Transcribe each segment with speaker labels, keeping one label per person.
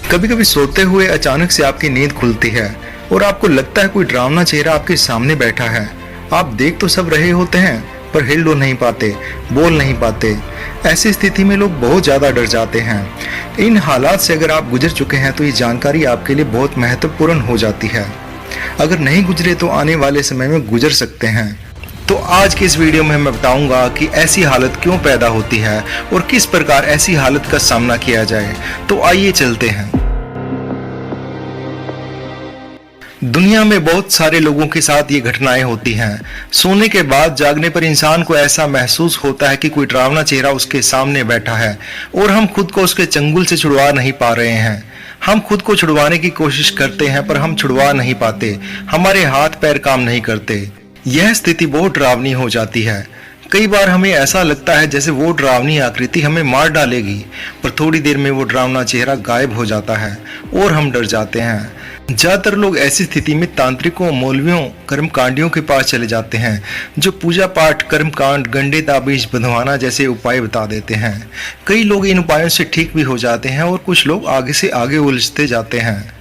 Speaker 1: कभी कभी सोते हुए अचानक से आपकी नींद खुलती है और आपको लगता है कोई डरावना चेहरा आपके सामने बैठा है। आप देख तो सब रहे होते हैं पर हिल डुल नहीं पाते, बोल नहीं पाते। ऐसी स्थिति में लोग बहुत ज़्यादा डर जाते हैं। इन हालात से अगर आप गुजर चुके हैं तो ये जानकारी आपके लिए बहुत महत्वपूर्ण हो जाती है। अगर नहीं गुजरे तो आने वाले समय में गुजर सकते हैं। तो आज के इस वीडियो में मैं बताऊंगा कि ऐसी हालत क्यों पैदा होती है और किस प्रकार ऐसी हालत का सामना किया जाए। तो आइए चलते हैं। दुनिया में बहुत सारे लोगों के साथ ये घटनाएं होती हैं। सोने के बाद जागने पर इंसान को ऐसा महसूस होता है कि कोई डरावना चेहरा उसके सामने बैठा है और हम खुद को उसके चंगुल से छुड़वा नहीं पा रहे हैं। हम खुद को छुड़वाने की कोशिश करते हैं पर हम छुड़वा नहीं पाते। हमारे हाथ पैर काम नहीं करते। यह स्थिति बहुत डरावनी हो जाती है। कई बार हमें ऐसा लगता है जैसे वो डरावनी आकृति हमें मार डालेगी, पर थोड़ी देर में वो डरावना चेहरा गायब हो जाता है और हम डर जाते हैं। ज्यादातर लोग ऐसी स्थिति में तांत्रिकों, मौलवियों, कर्मकांडियों के पास चले जाते हैं जो पूजा पाठ, कर्मकांड, गंडे ताबीज बंधवाना जैसे उपाय बता देते हैं। कई लोग इन उपायों से ठीक भी हो जाते हैं और कुछ लोग आगे से आगे उलझते जाते हैं,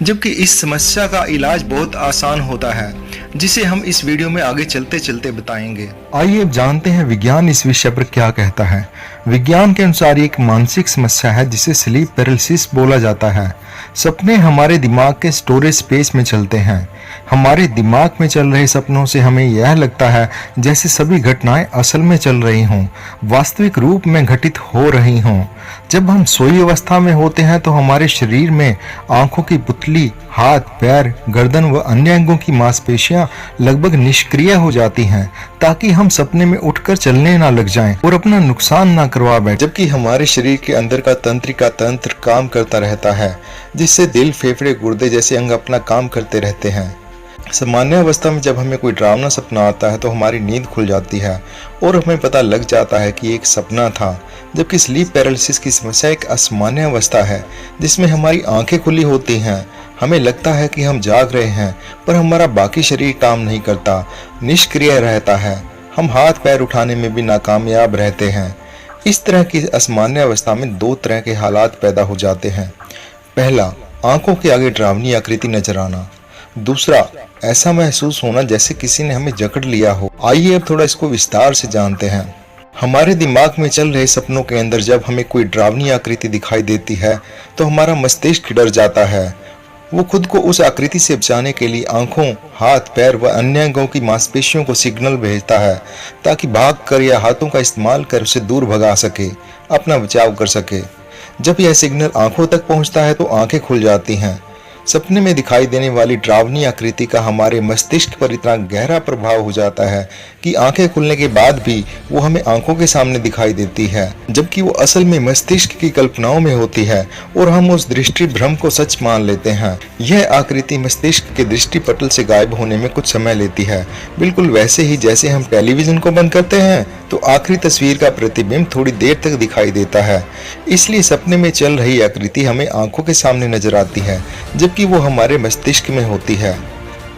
Speaker 1: जबकि इस समस्या का इलाज बहुत आसान होता है, जिसे हम इस वीडियो में आगे चलते चलते बताएंगे। आइए अब जानते हैं विज्ञान इस विषय पर क्या कहता है। विज्ञान के अनुसार एक मानसिक समस्या है जिसे स्लीप पैरालिसिस बोला जाता है। सपने हमारे दिमाग के स्टोरेज स्पेस में चलते हैं। हमारे दिमाग में चल रहे सपनों से हमें यह लगता है जैसे सभी घटनाएं असल में चल रही हों, वास्तविक रूप में घटित हो रही हों। जब हम सोई अवस्था में होते हैं तो हमारे शरीर में आंखों की पुतली, हाथ, पैर, गर्दन व अन्य अंगों की मांसपेशियां लगभग निष्क्रिय हो जाती हैं ताकि हम सपने में उठकर चलने ना लग जाएं और अपना नुकसान ना करवा बैठे। जबकि हमारे शरीर के अंदर का तंत्रिका तंत्र काम करता रहता है, जिससे दिल, फेफड़े, गुर्दे जैसे अंग अपना काम करते रहते हैं। सामान्य अवस्था में जब हमें कोई डरावना सपना आता है तो हमारी नींद खुल जाती है और हमें पता लग जाता है कि एक सपना था। जबकि स्लीप पैरालिसिस की समस्या एक असामान्य अवस्था है जिसमें हमारी आंखें खुली होती हैं। हमें लगता है कि हम जाग रहे हैं पर हमारा बाकी शरीर काम नहीं करता, निष्क्रिय रहता है। हम हाथ पैर उठाने में भी नाकामयाब रहते हैं। इस तरह की असामान्य अवस्था में दो तरह के हालात पैदा हो जाते हैं। पहला, आंखों के आगे डरावनी आकृति नजर आना। दूसरा, ऐसा महसूस होना जैसे किसी ने हमें जकड़ लिया हो। आइए अब थोड़ा इसको विस्तार से जानते हैं। हमारे दिमाग में चल रहे सपनों के अंदर जब हमें कोई डरावनी आकृति दिखाई देती है तो हमारा मस्तिष्क डर जाता है। वो खुद को उस आकृति से बचाने के लिए आंखों, हाथ, पैर व अन्य अंगों की मांसपेशियों को सिग्नल भेजता है ताकि भागकर या हाथों का इस्तेमाल कर उसे दूर भगा सके, अपना बचाव कर सके। जब यह सिग्नल आंखों तक पहुंचता है तो आंखें खुल जाती हैं। सपने में दिखाई देने वाली डरावनी आकृति का हमारे मस्तिष्क पर इतना गहरा प्रभाव हो जाता है कि आंखें खुलने के बाद भी वो हमें आंखों के सामने दिखाई देती है, जबकि वो असल में मस्तिष्क की कल्पनाओं में होती है और हम उस दृष्टि भ्रम को सच मान लेते हैं। यह आकृति मस्तिष्क के दृष्टि पटल से गायब होने में कुछ समय लेती है, बिल्कुल वैसे ही जैसे हम टेलीविजन को बंद करते हैं तो आखिरी तस्वीर का प्रतिबिंब थोड़ी देर तक दिखाई देता है। इसलिए सपने में चल रही आकृति हमें आंखों के सामने नजर आती है जबकि वो हमारे मस्तिष्क में होती है।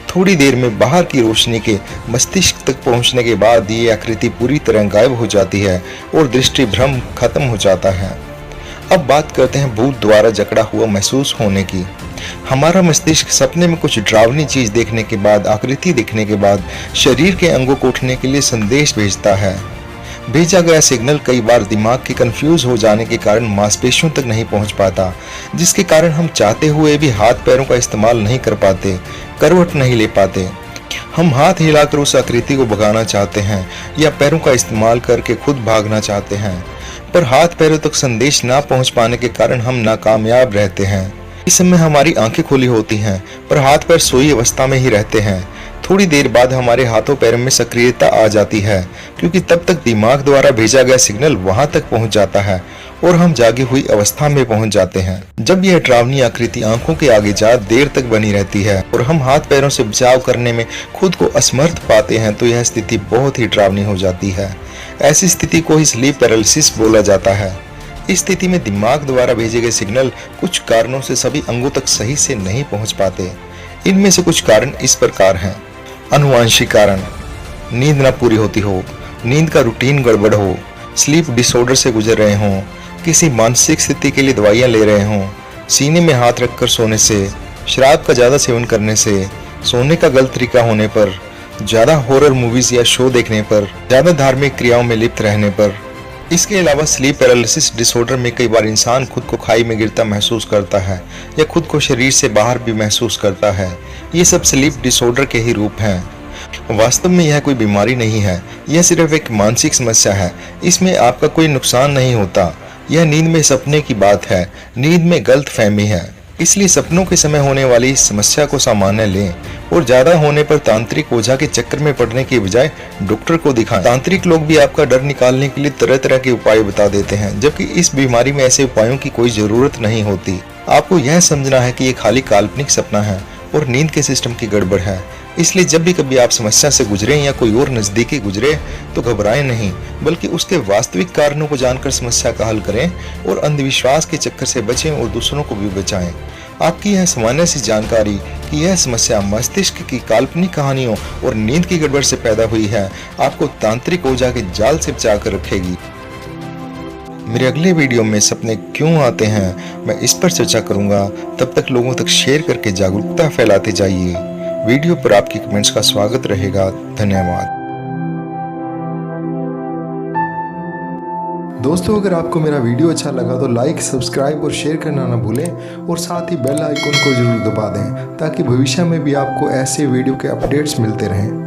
Speaker 1: थोड़ी देर में बाहर की रोशनी के मस्तिष्क तक पहुंचने के बाद ये आकृति पूरी तरह गायब हो जाती है और दृष्टि भ्रम खत्म हो जाता है। अब बात करते हैं भूत द्वारा जकड़ा हुआ महसूस होने की। हमारा मस्तिष्क सपने में कुछ डरावनी चीज देखने के बाद, आकृति देखने के बाद शरीर के अंगों को उठने के लिए संदेश भेजता है। भेजा गया सिग्नल कई बार दिमाग के कंफ्यूज हो जाने के कारण मांसपेशियों तक नहीं पहुंच पाता, जिसके कारण हम चाहते हुए भी हाथ पैरों का इस्तेमाल नहीं कर पाते, करवट नहीं ले पाते। हम हाथ हिलाकर उस आकृति को भगाना चाहते हैं या पैरों का इस्तेमाल करके खुद भागना चाहते हैं, पर हाथ पैरों तक संदेश ना पहुंच पाने के कारण हम नाकामयाब रहते हैं। इस समय हमारी आंखें खुली होती हैं पर हाथ पैर सोई अवस्था में ही रहते हैं। थोड़ी देर बाद हमारे हाथों पैरों में सक्रियता आ जाती है क्योंकि तब तक दिमाग द्वारा भेजा गया सिग्नल वहां तक पहुंच जाता है और हम जागी हुई अवस्था में पहुंच जाते हैं। जब यह डरावनी आकृति आंखों के आगे ज्यादा देर तक बनी रहती है और हम हाथ पैरों से बचाव करने में खुद को असमर्थ पाते हैं तो यह स्थिति बहुत ही डरावनी हो जाती है। ऐसी स्थिति को ही स्लीप पैरालिसिस बोला जाता है। इस स्थिति में दिमाग द्वारा भेजे गए सिग्नल कुछ कारणों से सभी अंगों तक सही से नहीं पहुंच पाते। इनमें से कुछ कारण इस प्रकार हैं। अनुवांशिक कारण, नींद न पूरी होती हो, नींद का रूटीन गड़बड़ हो, स्लीप डिसऑर्डर से गुजर रहे हों, किसी मानसिक स्थिति के लिए दवाइयां ले रहे हों, सीने में हाथ रखकर सोने से, शराब का ज़्यादा सेवन करने से, सोने का गलत तरीका होने पर, ज़्यादा हॉरर मूवीज़ या शो देखने पर, ज़्यादा धार्मिक क्रियाओं में लिप्त रहने पर। इसके अलावा स्लीप पैरालिसिस डिसऑर्डर में कई बार इंसान खुद को खाई में गिरता महसूस करता है या खुद को शरीर से बाहर भी महसूस करता है। ये सब स्लीप डिसऑर्डर के ही रूप हैं। वास्तव में यह कोई बीमारी नहीं है, यह सिर्फ एक मानसिक समस्या है। इसमें आपका कोई नुकसान नहीं होता। यह नींद में सपने की बात है, नींद में गलत फहमी है। इसलिए सपनों के समय होने वाली इस समस्या को सामान्य लें और ज्यादा होने पर तांत्रिक ओझा के चक्कर में पड़ने की बजाय डॉक्टर को दिखाएं। तांत्रिक लोग भी आपका डर निकालने के लिए तरह तरह के उपाय बता देते हैं, जबकि इस बीमारी में ऐसे उपायों की कोई जरूरत नहीं होती। आपको यह समझना है कि ये खाली काल्पनिक सपना है और नींद के सिस्टम की गड़बड़ है। इसलिए जब भी कभी आप समस्या से गुजरे या कोई और नजदीकी गुजरे तो घबराएं नहीं, बल्कि उसके वास्तविक कारणों को जानकर समस्या का हल करें और अंधविश्वास के चक्कर से बचें और दूसरों को भी बचाएं। आपकी यह सामान्य सी जानकारी कि यह समस्या मस्तिष्क की काल्पनिक कहानियों और नींद की गड़बड़ से पैदा हुई है, आपको तांत्रिक ऊर्जा के जाल से बचा कर रखेगी। मेरे अगले वीडियो में सपने क्यों आते हैं, मैं इस पर चर्चा करूंगा। तब तक लोगों तक शेयर करके जागरूकता फैलाते जाइए। वीडियो पर आपके कमेंट्स का स्वागत रहेगा। धन्यवाद।
Speaker 2: दोस्तों, अगर आपको मेरा वीडियो अच्छा लगा तो लाइक, सब्सक्राइब और शेयर करना ना भूलें और साथ ही बेल आइकन को जरूर दबा दें ताकि भविष्य में भी आपको ऐसे वीडियो के अपडेट्स मिलते रहें।